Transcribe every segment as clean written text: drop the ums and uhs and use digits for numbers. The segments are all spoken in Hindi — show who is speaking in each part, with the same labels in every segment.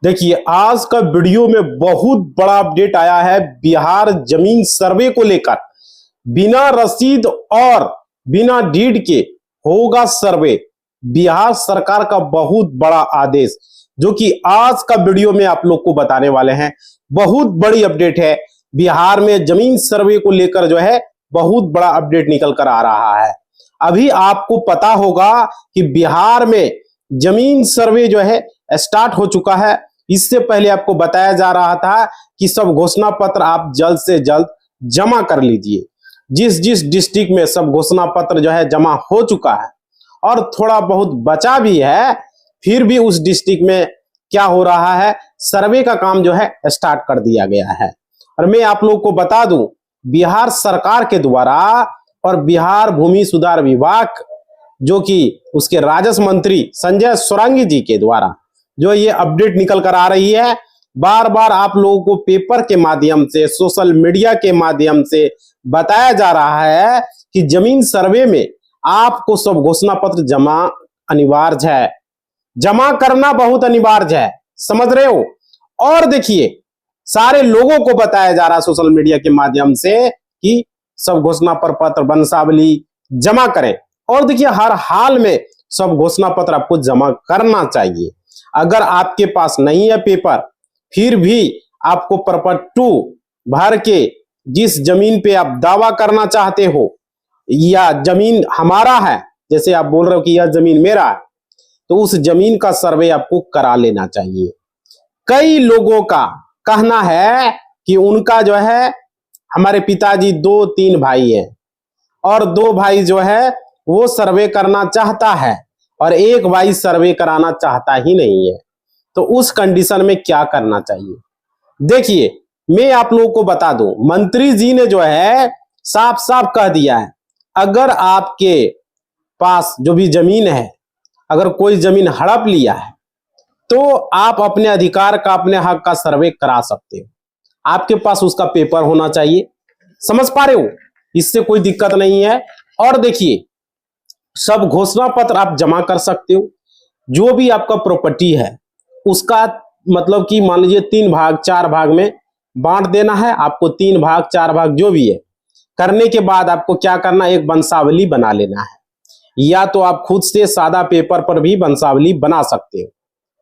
Speaker 1: देखिए, आज का वीडियो में बहुत बड़ा अपडेट आया है बिहार जमीन सर्वे को लेकर। बिना रसीद और बिना डीड के होगा सर्वे। बिहार सरकार का बहुत बड़ा आदेश, जो कि आज का वीडियो में आप लोग को बताने वाले हैं। बहुत बड़ी अपडेट है। बिहार में जमीन सर्वे को लेकर जो है बहुत बड़ा अपडेट निकल कर आ रहा है। अभी आपको पता होगा कि बिहार में जमीन सर्वे जो है स्टार्ट हो चुका है। इससे पहले आपको बताया जा रहा था कि सब घोषणा पत्र आप जल्द से जल्द जमा कर लीजिए। जिस जिस डिस्ट्रिक्ट में सब घोषणा पत्र जो है जमा हो चुका है और थोड़ा बहुत बचा भी है, फिर भी उस डिस्ट्रिक्ट में क्या हो रहा है, सर्वे का काम जो है स्टार्ट कर दिया गया है। और मैं आप लोग को बता दूं, बिहार सरकार के द्वारा और बिहार भूमि सुधार विभाग, जो कि उसके राजस्व मंत्री संजय सोरांगी जी के द्वारा जो ये अपडेट निकल कर आ रही है। बार बार आप लोगों को पेपर के माध्यम से, सोशल मीडिया के माध्यम से बताया जा रहा है कि जमीन सर्वे में आपको सब घोषणा पत्र जमा अनिवार्य है, जमा करना बहुत अनिवार्य है, समझ रहे हो। और देखिए, सारे लोगों को बताया जा रहा है सोशल मीडिया के माध्यम से कि सब घोषणा पत्र वंशावली जमा करें। और देखिए, हर हाल में सब घोषणा पत्र आपको जमा करना चाहिए। अगर आपके पास नहीं है पेपर, फिर भी आपको प्रॉपर 2 भर के जिस जमीन पे आप दावा करना चाहते हो, या जमीन हमारा है, जैसे आप बोल रहे हो कि यह जमीन मेरा है, तो उस जमीन का सर्वे आपको करा लेना चाहिए। कई लोगों का कहना है कि उनका जो है, हमारे पिताजी 2-3 भाई हैं और 2 भाई जो है वो सर्वे करना चाहता है और एक भाई सर्वे कराना चाहता ही नहीं है। तो उस कंडीशन में क्या करना चाहिए? देखिए, मैं आप लोगों को बता दूं, मंत्री जी ने जो है साफ साफ कह दिया है, अगर आपके पास जो भी जमीन है, अगर कोई जमीन हड़प लिया है, तो आप अपने अधिकार का, अपने हक का सर्वे करा सकते हो। आपके पास उसका पेपर होना चाहिए। समझ पा रहे हो? इससे कोई दिक्कत नहीं है। और देखिए, सब घोषणा पत्र आप जमा कर सकते हो। जो भी आपका प्रॉपर्टी है उसका मतलब कि मान लीजिए 3 भाग 4 भाग में बांट देना है आपको। 3 भाग 4 भाग जो भी है, करने के बाद आपको क्या करना है, एक वंशावली बना लेना है। या तो आप खुद से सादा पेपर पर भी वंशावली बना सकते हो,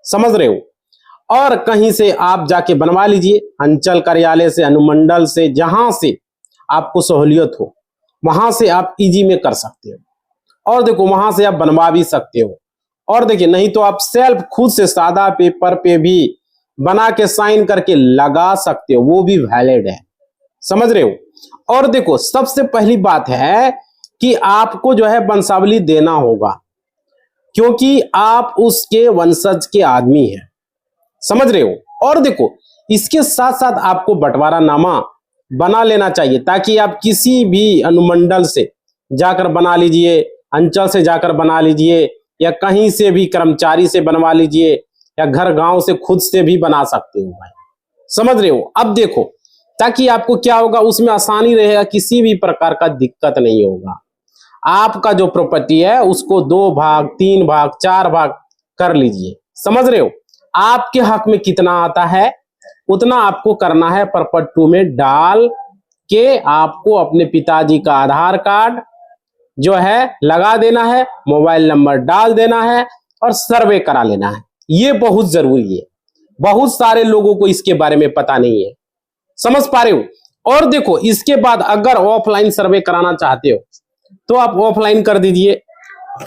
Speaker 1: समझ रहे हो। और कहीं से आप जाके बनवा लीजिए, अंचल कार्यालय से, अनुमंडल से, जहां से आपको सहूलियत हो वहां से आप इजी में कर सकते हो। और देखो, वहां से आप बनवा भी सकते हो। और देखिए, नहीं तो आप सेल्फ खुद से सादा पेपर पे भी बना के साइन करके लगा सकते हो, वो भी वैलिड है, समझ रहे हो। और देखो, सबसे पहली बात है कि आपको जो है वंशावली देना होगा, क्योंकि आप उसके वंशज के आदमी हैं, समझ रहे हो। और देखो, इसके साथ साथ आपको बंटवारा नामा बना लेना चाहिए, ताकि आप किसी भी अनुमंडल से जाकर बना लीजिए, अंचल से जाकर बना लीजिए, या कहीं से भी कर्मचारी से बनवा लीजिए, या घर गांव से खुद से भी बना सकते हो भाई, समझ रहे हो। अब देखो, ताकि आपको क्या होगा, उसमें आसानी रहेगा, किसी भी प्रकार का दिक्कत नहीं होगा। आपका जो प्रॉपर्टी है उसको 2 भाग 3 भाग 4 भाग कर लीजिए, समझ रहे हो। आपके हक में कितना आता है उतना आपको करना है। प्रॉपर 2 में डाल के आपको अपने पिताजी का आधार कार्ड जो है लगा देना है, मोबाइल नंबर डाल देना है और सर्वे करा लेना है। ये बहुत जरूरी है। बहुत सारे लोगों को इसके बारे में पता नहीं है, समझ पा रहे हो। और देखो, इसके बाद अगर ऑफलाइन सर्वे कराना चाहते हो तो आप ऑफलाइन कर दीजिए।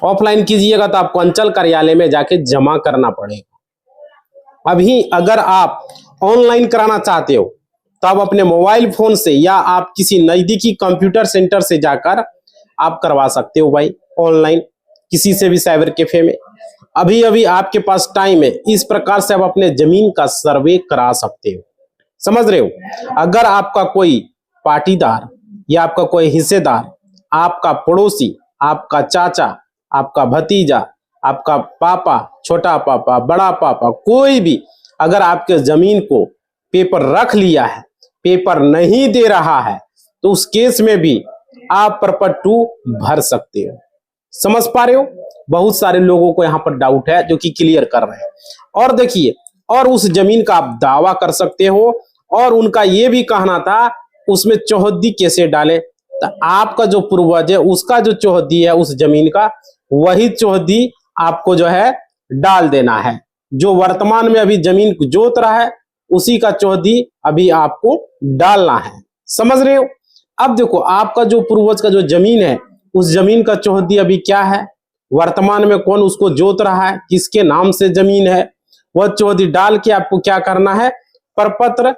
Speaker 1: ऑफलाइन कीजिएगा तो आपको अंचल कार्यालय में जाके जमा करना पड़ेगा। अभी अगर आप ऑनलाइन कराना चाहते हो तो आप अपने मोबाइल फोन से, या आप किसी नजदीकी कंप्यूटर सेंटर से जाकर आप करवा सकते हो भाई, ऑनलाइन, किसी से भी साइबर कैफे में। अभी अभी आपके पास टाइम है, इस प्रकार से आप अपने जमीन का सर्वे करा सकते हो, समझ रहे हो। अगर आपका कोई पाटीदार या आपका कोई हिस्सेदार, आपका पड़ोसी, आपका चाचा, आपका भतीजा, आपका पापा, छोटा पापा, बड़ा पापा, कोई भी अगर आपके जमीन को पेपर रख लिया है, पेपर नहीं दे रहा है, तो उस केस में भी आप प्रॉपर 2 भर सकते हो, समझ पा रहे हो। बहुत सारे लोगों को यहाँ पर डाउट है, जो कि क्लियर कर रहे हैं। और देखिए, और उस जमीन का आप दावा कर सकते हो। और उनका ये भी कहना था उसमें चौहद्दी कैसे डालें, तो आपका जो पूर्वज है उसका जो चौहद्दी है उस जमीन का, वही चौहद्दी आपको जो है डाल देना है। जो वर्तमान में अभी जमीन जोत रहा है उसी का चौहद्दी अभी आपको डालना है। समझ रहे हो? अब देखो आपका जो पूर्वज का जो जमीन है उस जमीन का चौहद्दी अभी क्या है, वर्तमान में कौन उसको जोत रहा है, किसके नाम से जमीन है, वह चौहद्दी डाल के आपको क्या करना है, प्रपत्र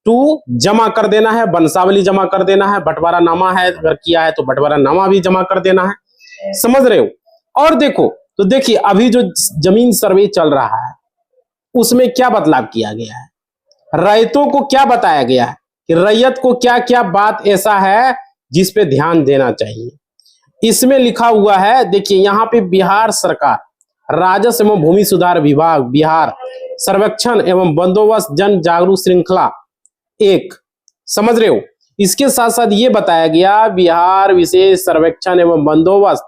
Speaker 1: 2 जमा कर देना है, वंशावली जमा कर देना है, बंटवारा नामा है अगर किया है तो बंटवारा नामा भी जमा कर देना है। समझ रहे हो? और देखो तो देखिए अभी जो जमीन सर्वे चल रहा है उसमें क्या बदलाव किया गया है, रैयतों को क्या बताया गया है कि रैयत को क्या क्या बात ऐसा है जिस पे ध्यान देना चाहिए। इसमें लिखा हुआ है, देखिए यहाँ पे बिहार सरकार राजस्व एवं भूमि सुधार विभाग बिहार सर्वेक्षण एवं बंदोबस्त जन जागरूक श्रृंखला 1, समझ रहे हो? इसके साथ साथ ये बताया गया बिहार विशेष सर्वेक्षण एवं बंदोबस्त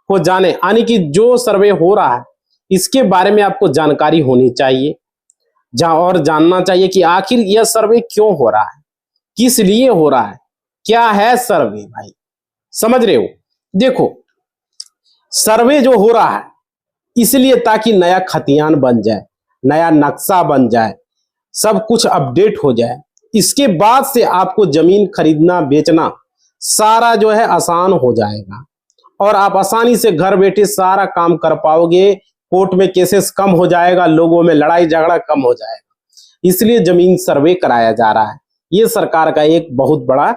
Speaker 1: को जाने, यानी कि जो सर्वे हो रहा है इसके बारे में आपको जानकारी होनी चाहिए, और जानना चाहिए कि आखिर यह सर्वे क्यों हो रहा है, किस लिए हो रहा है, क्या है सर्वे भाई। समझ रहे हो? देखो सर्वे जो हो रहा है इसलिए ताकि नया खतियान बन जाए, नया नक्शा बन जाए, सब कुछ अपडेट हो जाए। इसके बाद से आपको जमीन खरीदना बेचना सारा जो है आसान हो जाएगा और आप आसानी से घर बैठे सारा काम कर पाओगे। कोर्ट में केसेस कम हो जाएगा, लोगों में लड़ाई झगड़ा कम हो जाएगा। इसलिए जमीन सर्वे कराया जा रहा है, ये सरकार का एक बहुत बड़ा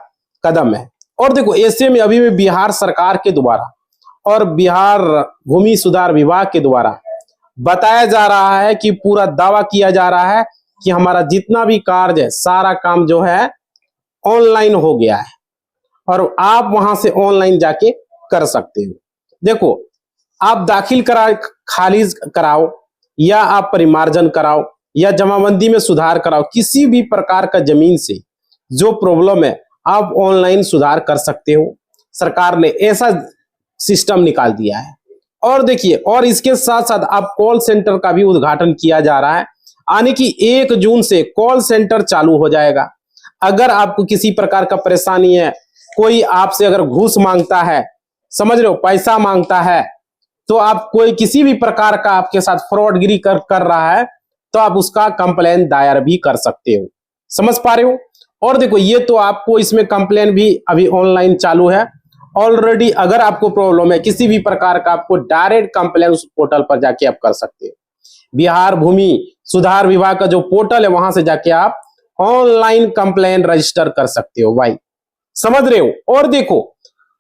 Speaker 1: कदम है। और देखो ऐसे में अभी भी बिहार सरकार के द्वारा और बिहार भूमि सुधार विभाग के द्वारा बताया जा रहा है कि पूरा दावा किया जा रहा है कि हमारा जितना भी कार्य है सारा काम जो है ऑनलाइन हो गया है और आप वहां से ऑनलाइन जाके कर सकते हो। देखो आप दाखिल करा खारिज कराओ या आप परिमार्जन कराओ या जमाबंदी में सुधार कराओ, किसी भी प्रकार का जमीन से जो प्रॉब्लम है आप ऑनलाइन सुधार कर सकते हो। सरकार ने ऐसा सिस्टम निकाल दिया है। और देखिए और इसके साथ साथ आप कॉल सेंटर का भी उद्घाटन किया जा रहा है, यानी कि 1 जून से कॉल सेंटर चालू हो जाएगा। अगर आपको किसी प्रकार का परेशानी है, कोई आपसे अगर घूस मांगता है, समझ रहे हो, पैसा मांगता है, तो आप कोई किसी भी प्रकार का आपके साथ फ्रॉडगिरी कर रहा है तो आप उसका कंप्लेन दायर भी कर सकते हो। समझ पा रहे हो? और देखो ये तो आपको इसमें कंप्लेन भी अभी ऑनलाइन चालू है ऑलरेडी। अगर आपको प्रॉब्लम है किसी भी प्रकार का, आपको डायरेक्ट कंप्लेन उस पोर्टल पर जाके आप कर सकते हो। बिहार भूमि सुधार विभाग का जो पोर्टल है वहां से जाके आप ऑनलाइन कंप्लेन रजिस्टर कर सकते हो भाई। समझ रहे हो? और देखो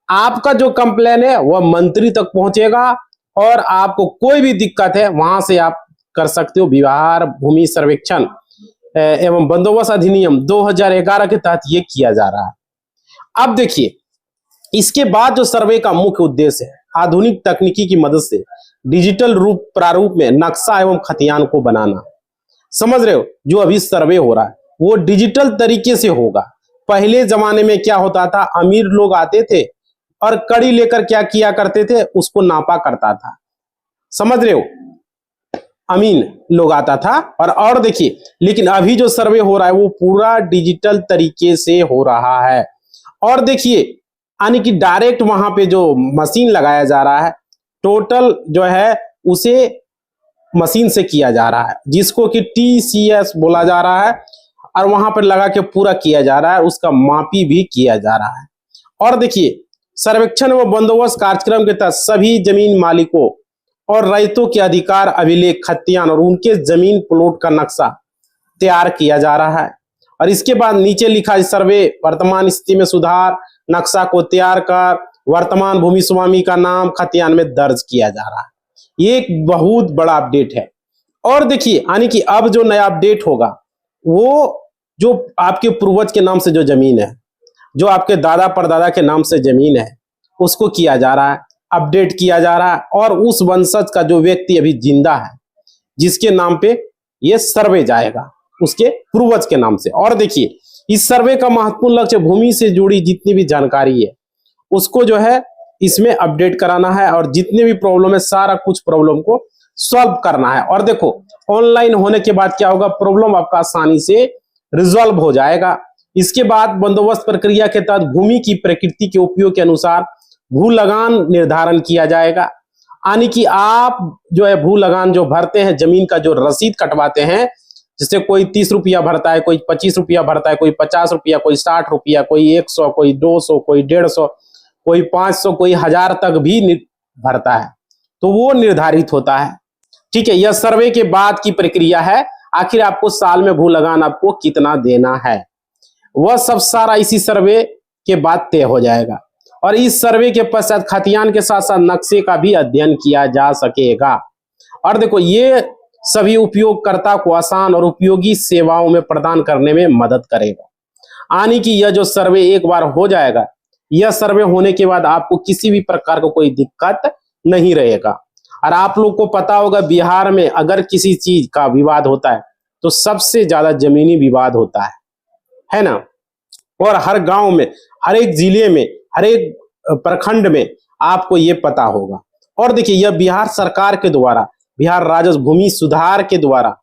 Speaker 1: आपका जो कंप्लेन है वह मंत्री तक पहुंचेगा और आपको कोई भी दिक्कत है वहां से आप कर सकते हो। बिहार भूमि सर्वेक्षण एवं बंदोबस्त अधिनियम 2011 के तहत ये किया जा रहा है। अब देखिए इसके बाद जो सर्वे का मुख्य उद्देश्य है, आधुनिक तकनीकी की मदद से डिजिटल प्रारूप में नक्शा एवं खतियान को बनाना। समझ रहे हो? जो अभी सर्वे हो रहा है वो डिजिटल तरीके से होगा। पहले जमाने में क्या होता था, अमीर लोग आते थे और कड़ी लेकर क्या किया करते थे, उसको नापा करता था। समझ रहे हो? अमीन लोग आता था। और देखिए लेकिन अभी जो सर्वे हो रहा है वो पूरा डिजिटल तरीके से हो रहा है। और देखिए यानी कि डायरेक्ट वहां पे जो मशीन लगाया जा रहा है, टोटल जो है उसे मशीन से किया जा रहा है, जिसको कि TCS बोला जा रहा है, और वहां पर लगा के पूरा किया जा रहा है, उसका मापी भी किया जा रहा है। और देखिए सर्वेक्षण व बंदोबस्त कार्यक्रम के तहत सभी जमीन मालिकों और रैयतों के अधिकार अभिलेख खतियान और उनके जमीन प्लॉट का नक्शा तैयार किया जा रहा है। और इसके बाद नीचे लिखा है सर्वे वर्तमान स्थिति में सुधार, नक्शा को तैयार कर वर्तमान भूमि स्वामी का नाम खतियान में दर्ज किया जा रहा है। ये एक बहुत बड़ा अपडेट है। और देखिए यानी कि अब जो नया अपडेट होगा वो जो आपके पूर्वज के नाम से जो जमीन है, जो आपके दादा परदादा के नाम से जमीन है, उसको किया जा रहा है, अपडेट किया जा रहा है। और उस वंशज का जो व्यक्ति अभी जिंदा है जिसके नाम पे ये सर्वे जाएगा, उसके पूर्वज के नाम से। और देखिए इस सर्वे का महत्वपूर्ण लक्ष्य भूमि से जुड़ी जितनी भी जानकारी है उसको जो है इसमें अपडेट कराना है और जितने भी प्रॉब्लम है सारा कुछ प्रॉब्लम को सॉल्व करना है। और देखो ऑनलाइन होने के बाद क्या होगा, प्रॉब्लम आपका आसानी से रिजॉल्व हो जाएगा। इसके बाद बंदोबस्त प्रक्रिया के तहत भूमि की प्रकृति के उपयोग के अनुसार भू लगान निर्धारण किया जाएगा। यानी कि आप जो है भू लगान जो भरते हैं, जमीन का जो रसीद कटवाते हैं, जिससे कोई 30 रुपया भरता है, कोई 25 रुपया भरता है, कोई 50 रुपया, कोई 60 रुपया, कोई 100, कोई 200, कोई 150, कोई 500, कोई 1000 तक भी भरता है, तो वो निर्धारित होता है। ठीक है, यह सर्वे के बाद की प्रक्रिया है। आखिर आपको साल में भू लगान आपको कितना देना है, वह सब सारा इसी सर्वे के बाद तय हो जाएगा। और इस सर्वे के पश्चात खतियान के साथ साथ नक्शे का भी अध्ययन किया जा सकेगा। और देखो ये सभी उपयोगकर्ता को आसान और उपयोगी सेवाओं में प्रदान करने में मदद करेगा। यानी कि यह जो सर्वे एक बार हो जाएगा, यह सर्वे होने के बाद आपको किसी भी प्रकार को कोई दिक्कत नहीं रहेगा। और आप लोग को पता होगा बिहार में अगर किसी चीज का विवाद होता है तो सबसे ज्यादा जमीनी विवाद होता है ना। और हर गांव में, हर एक जिले में, हर एक प्रखंड में आपको ये पता होगा। और देखिए यह बिहार सरकार के द्वारा, बिहार राजस्व भूमि सुधार के द्वारा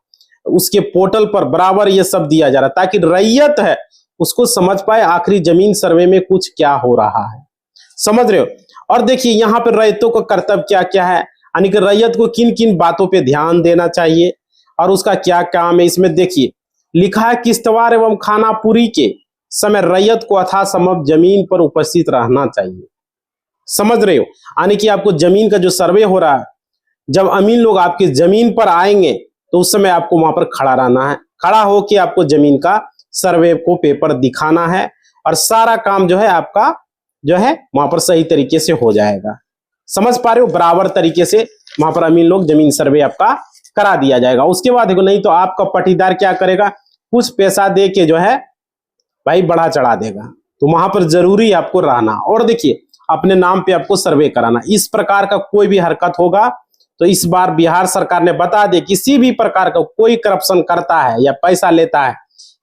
Speaker 1: उसके पोर्टल पर बराबर ये सब दिया जा रहा है, ताकि रैयत है उसको समझ पाए आखिरी जमीन सर्वे में कुछ क्या हो रहा है। समझ रहे हो। और देखिए यहाँ पर रैयतों का कर्तव्य क्या क्या है, यानी कि रैयत को किन किन बातों पे ध्यान देना चाहिए और उसका क्या काम है। इसमें देखिए लिखा है, किश्तवाड़ एवं खानापुरी के समय रैयत को यथासंभव जमीन पर उपस्थित रहना चाहिए। समझ रहे हो। यानी कि आपको जमीन का जो सर्वे हो रहा है, जब अमीन लोग आपकी जमीन पर आएंगे तो उस समय आपको वहां पर खड़ा रहना है। खड़ा होके आपको जमीन का सर्वे को पेपर दिखाना है और सारा काम जो है आपका जो है वहां पर सही तरीके से हो जाएगा। समझ पा रहे हो। बराबर तरीके से वहां पर अमीन लोग जमीन सर्वे आपका करा दिया जाएगा। उसके बाद देखो, नहीं तो आपका पट्टीदार क्या करेगा, कुछ पैसा दे के जो है भाई बढ़ा चढ़ा देगा। तो वहां पर जरूरी आपको रहना। और देखिए अपने नाम पे आपको सर्वे कराना। इस प्रकार का कोई भी हरकत होगा तो इस बार बिहार सरकार ने बता दे, किसी भी प्रकार का कोई करप्शन करता है या पैसा लेता है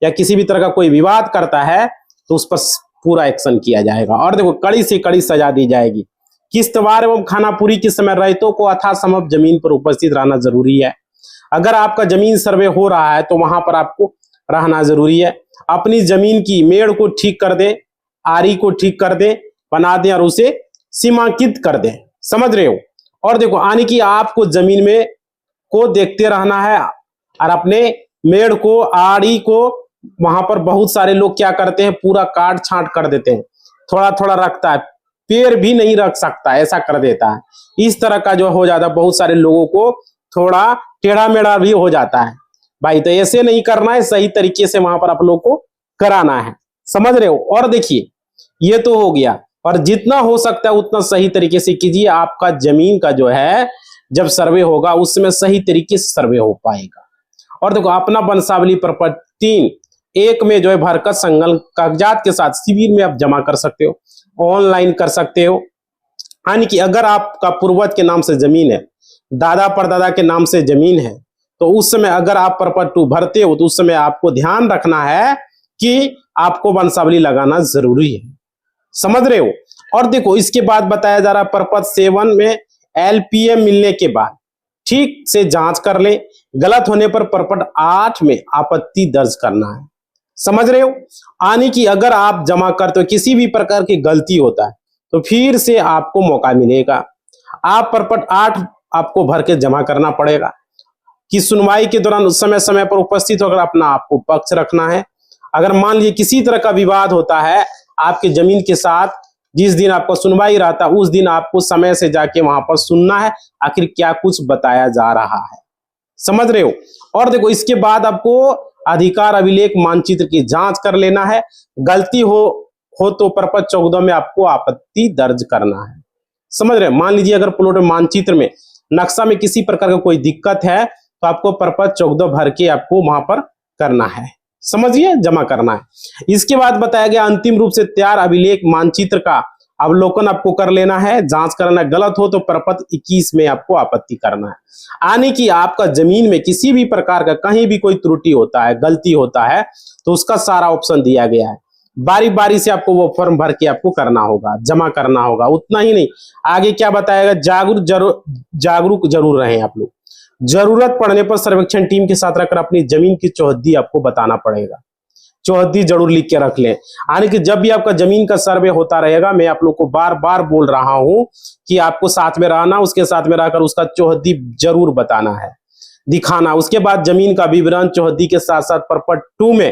Speaker 1: या किसी भी तरह का कोई विवाद करता है तो उस पर पूरा एक्शन किया जाएगा। और देखो कड़ी से कड़ी सजा दी जाएगी। किश्तवाड़ एवं खानापुरी के समय रैयतों को यथासंभव जमीन पर उपस्थित रहना जरूरी है। अगर आपका जमीन सर्वे हो रहा है तो वहां पर आपको रहना जरूरी है। अपनी जमीन की मेड़ को ठीक कर दे, आरी को ठीक कर दे, बना दे और उसे सीमांकित कर दे। समझ रहे हो। और देखो यानी कि आपको जमीन में को देखते रहना है और अपने मेड़ को, आड़ी को, वहां पर बहुत सारे लोग क्या करते हैं, पूरा काट छांट कर देते हैं, थोड़ा थोड़ा रखता है, पेड़ भी नहीं रख सकता, ऐसा कर देता है। इस तरह का जो हो जाता है, बहुत सारे लोगों को थोड़ा टेढ़ा मेढ़ा भी हो जाता है भाई। तो ऐसे नहीं करना है, सही तरीके से वहां पर आप लोग को कराना है। समझ रहे हो। और देखिए ये तो हो गया, और जितना हो सकता है उतना सही तरीके से कीजिए। आपका जमीन का जो है जब सर्वे होगा उसमें सही तरीके से सर्वे हो पाएगा। और देखो अपना वंशावली प्रपत्र 3(1) में जो है भरकर संलग्न कागजात के साथ शिविर में आप जमा कर सकते हो, ऑनलाइन कर सकते हो। यानी कि अगर आपका पूर्वज के नाम से जमीन है, दादा परदादा के नाम से जमीन है, तो उस समय अगर आप प्रपत्र 2 भरते हो तो उस समय आपको ध्यान रखना है कि आपको वंशावली लगाना जरूरी है। समझ रहे हो। और देखो इसके बाद बताया जा रहा है प्रपत्र 7 में LPA मिलने के बाद ठीक से जांच कर ले, गलत होने पर प्रपत्र 8 में आपत्ति दर्ज करना है। समझ रहे हो। यानी कि अगर आप जमा करते हो, किसी भी प्रकार की गलती होता है तो फिर से आपको मौका मिलेगा। आप प्रपत्र 8 आपको भर के जमा करना पड़ेगा कि सुनवाई के दौरान उस समय समय पर उपस्थित होकर अपना आपको पक्ष रखना है। अगर मान लीजिए किसी तरह का विवाद होता है आपके जमीन के साथ, जिस दिन आपको सुनवाई रहता है उस दिन आपको समय से जाके वहां पर सुनना है आखिर क्या कुछ बताया जा रहा है। समझ रहे हो। और देखो इसके बाद आपको अधिकार अभिलेख मानचित्र की जांच कर लेना है। गलती हो तो प्रपत्र 14 में आपको आपत्ति दर्ज करना है। समझ रहे हो। मान लीजिए अगर प्लॉट मानचित्र में, नक्शा में किसी प्रकार का कोई दिक्कत है तो आपको प्रपत्र 14 भर के आपको वहां पर करना है। समझिए, जमा करना है। इसके बाद बताया गया अंतिम रूप से तैयार अभिलेख मानचित्र का अवलोकन आपको कर लेना है, जांच करना है। गलत हो तो प्रपत्र 21 में आपको आपत्ति करना है। यानी कि आपका जमीन में किसी भी प्रकार का कहीं भी कोई त्रुटि होता है, गलती होता है तो उसका सारा ऑप्शन दिया गया है। बारी बारी से आपको वो फॉर्म भर के आपको करना होगा, जमा करना होगा। उतना ही नहीं, आगे क्या बताएगा, जागरूक जरूर रहें आप लोग। जरूरत पड़ने पर सर्वेक्षण टीम के साथ रहकर अपनी जमीन की चौहद्दी आपको बताना पड़ेगा। चौहद्दी जरूर लिख के रख लें, यानी कि जब भी आपका जमीन का सर्वे होता रहेगा, मैं आप लोग को बार बार बोल रहा हूं कि आपको साथ में रहना, उसके साथ में रहकर उसका चौहद्दी जरूर बताना है, दिखाना। उसके बाद जमीन का विवरण चौहद्दी के साथ साथ परपट 2 में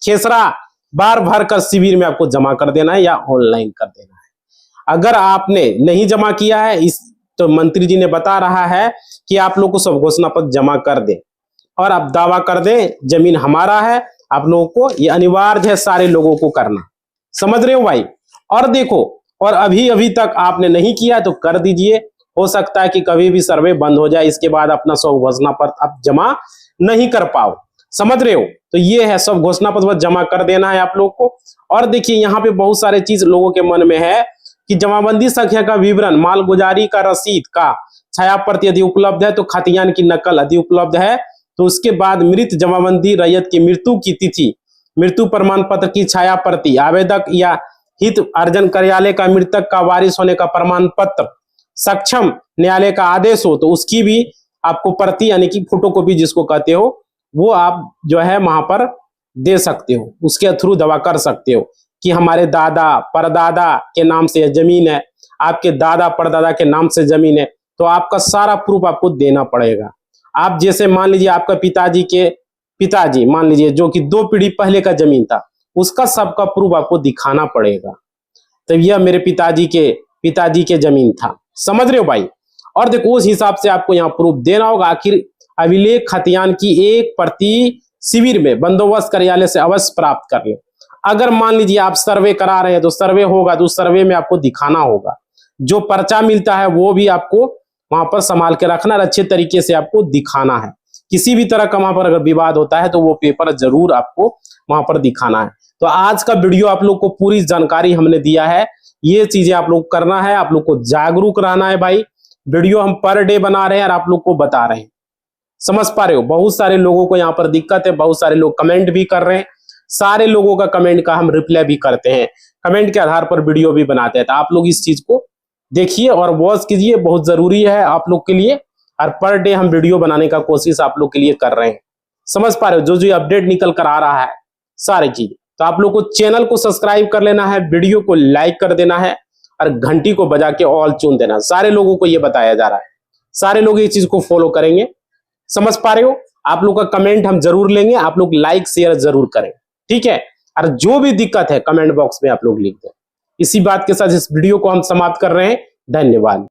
Speaker 1: खेसरा बार भर कर शिविर में आपको जमा कर देना है या ऑनलाइन कर देना है। अगर आपने नहीं जमा किया है इस तो मंत्री जी ने बता रहा है कि आप लोग को सब घोषणा पत्र जमा कर दें और आप दावा कर दें जमीन हमारा है। आप लोगों को ये अनिवार्य है सारे लोगों को करना, समझ रहे हो भाई। और देखो, और अभी अभी तक आपने नहीं किया तो कर दीजिए, हो सकता है कि कभी भी सर्वे बंद हो जाए, इसके बाद अपना सब घोषणा पत्र आप जमा नहीं कर पाओ, समझ रहे हो। तो ये है, सब घोषणा पत्र जमा कर देना है आप लोग को। और देखिए यहाँ पे बहुत सारे चीज लोगों के मन में है कि जमाबंदी संख्या का विवरण, मालगुजारी का रसीद का छाया प्रति यदि उपलब्ध है तो खतियान की नकल यदि उपलब्ध है तो उसके बाद मृत जमाबंदी रैयत की मृत्यु की तिथि, मृत्यु प्रमाण पत्र की छाया प्रति, आवेदक या हित अर्जन कार्यालय का मृतक का वारिस होने का प्रमाण पत्र, सक्षम न्यायालय का आदेश हो तो उसकी भी आपको प्रति यानी कि फोटोकॉपी जिसको कहते हो वो आप जो है वहां पर दे सकते हो, उसके थ्रू दवा कर सकते हो कि हमारे दादा परदादा के नाम से जमीन है, आपके दादा परदादा के नाम से जमीन है, तो आपका सारा प्रूफ आपको देना पड़ेगा। आप जैसे मान लीजिए आपका पिताजी के पिताजी मान लीजिए जो कि 2 पीढ़ी पहले का जमीन था, उसका सबका प्रूफ आपको दिखाना पड़ेगा। तो यह मेरे पिताजी के जमीन था, समझ रहे हो भाई। और देखो उस हिसाब से आपको यहाँ प्रूफ देना होगा। आखिर अभिलेख खतियान की एक प्रति शिविर में बंदोबस्त कार्यालय से अवश्य प्राप्त कर लें। अगर मान लीजिए आप सर्वे करा रहे हैं तो सर्वे होगा तो उस सर्वे में आपको दिखाना होगा, जो पर्चा मिलता है वो भी आपको वहां पर संभाल के रखना और अच्छे तरीके से आपको दिखाना है। किसी भी तरह का वहां पर अगर विवाद होता है तो वो पेपर जरूर आपको वहां पर दिखाना है। तो आज का वीडियो आप लोग को पूरी जानकारी हमने दिया है, ये चीजें आप लोग करना है, आप लोग को जागरूक रहना है भाई। वीडियो हम पर डे बना रहे हैं और आप लोग को बता रहे हैं, समझ पा रहे हो। बहुत सारे लोगों को यहाँ पर दिक्कत है, बहुत सारे लोग कमेंट भी कर रहे हैं, सारे लोगों का कमेंट का हम रिप्लाई भी करते हैं, कमेंट के आधार पर वीडियो भी बनाते हैं। तो आप लोग इस चीज को देखिए और वॉच कीजिए, बहुत जरूरी है आप लोग के लिए। और पर डे हम वीडियो बनाने का कोशिश आप लोग के लिए कर रहे हैं, समझ पा रहे हो। जो जो अपडेट निकल कर आ रहा है सारी चीज, तो आप लोग को चैनल को सब्सक्राइब कर लेना है, वीडियो को लाइक कर देना है और घंटी को बजा के ऑल चुन देना। सारे लोगों को ये बताया जा रहा है, सारे लोग ये चीज को फॉलो करेंगे, समझ पा रहे हो। आप लोग का कमेंट हम जरूर लेंगे, आप लोग लाइक शेयर जरूर करें, ठीक है। और जो भी दिक्कत है कमेंट बॉक्स में आप लोग लिख दें। इसी बात के साथ इस वीडियो को हम समाप्त कर रहे हैं। धन्यवाद।